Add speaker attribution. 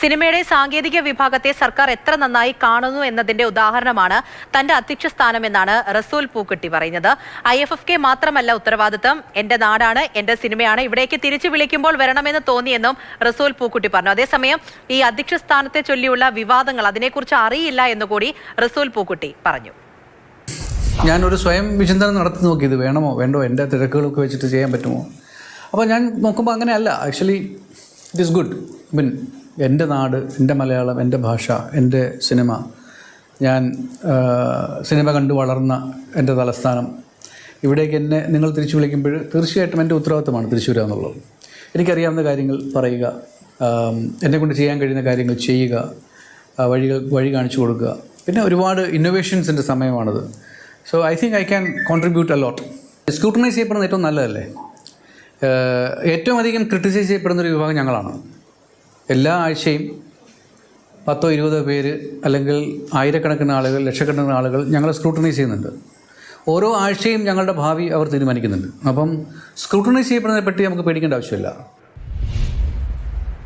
Speaker 1: സിനിമയുടെ സാങ്കേതിക വിഭാഗത്തെ സർക്കാർ എത്ര നന്നായി കാണുന്നു എന്നതിന്റെ ഉദാഹരണമാണ് തന്റെ അധ്യക്ഷ സ്ഥാനമെന്നാണ് റസൂൽ പൂക്കുട്ടി പറയുന്നത്. IFFK മാത്രമല്ല ഉത്തരവാദിത്തം, എന്റെ നാടാണ്, എന്റെ സിനിമയാണ്, ഇവിടേക്ക് തിരിച്ചു വിളിക്കുമ്പോൾ വരണമെന്ന് തോന്നിയെന്നും റസൂൽ പൂക്കുട്ടി പറഞ്ഞു. അതേസമയം ഈ അധ്യക്ഷ സ്ഥാനത്തെ ചൊല്ലിയുള്ള വിവാദങ്ങൾ അതിനെക്കുറിച്ച് അറിയില്ല എന്നുകൂടി റസൂൽ പൂക്കുട്ടി പറഞ്ഞു.
Speaker 2: ഞാനൊരു സ്വയം വിചിന്തനം നടത്തി നോക്കി, ഇത് വേണമോ വേണ്ടോ, എൻ്റെ തിരക്കുകളൊക്കെ വെച്ചിട്ട് ചെയ്യാൻ പറ്റുമോ. അപ്പോൾ ഞാൻ നോക്കുമ്പോൾ അങ്ങനെയല്ല. Actually it is good. എൻ്റെ നാട്, എൻ്റെ മലയാളം, എൻ്റെ ഭാഷ, എൻ്റെ സിനിമ, ഞാൻ സിനിമ കണ്ടു വളർന്ന എൻ്റെ തലസ്ഥാനം, ഇവിടേക്ക് എന്നെ നിങ്ങൾ തിരിച്ചു വിളിക്കുമ്പോൾ തീർച്ചയായിട്ടും എൻ്റെ ഉത്തരവാദിത്തമാണ് തിരിച്ചു വരിക എന്നുള്ളത്. എനിക്കറിയാവുന്ന കാര്യങ്ങൾ പറയുക, എന്നെക്കൊണ്ട് ചെയ്യാൻ കഴിയുന്ന കാര്യങ്ങൾ ചെയ്യുക, വഴി കാണിച്ചു കൊടുക്കുക. പിന്നെ ഒരുപാട് ഇന്നോവേഷൻസിൻ്റെ സമയമാണത്. So I think I can contribute a lot. Scrutinise ചെയ്യപ്പെടുന്നത് ഏറ്റവും നല്ലതല്ലേ. ഏറ്റവും അധികം ക്രിട്ടിസൈസ് ചെയ്യപ്പെടുന്നൊരു വിഭാഗം ഞങ്ങളാണ്. എല്ലാ ആഴ്ചയും 10-20 പേര് അല്ലെങ്കിൽ ആയിരക്കണക്കിന് ആളുകൾ, ലക്ഷക്കണക്കിന് ആളുകൾ ഞങ്ങളെ സ്ക്രൂട്ടനൈസ് ചെയ്യുന്നുണ്ട്. ഓരോ ആഴ്ചയും ഞങ്ങളുടെ ഭാവി അവർ തീരുമാനിക്കുന്നുണ്ട്. അപ്പം സ്ക്രൂട്ടനൈസ് ചെയ്യപ്പെടുന്നതിനെ പറ്റി നമുക്ക് പേടിക്കേണ്ട ആവശ്യമില്ല.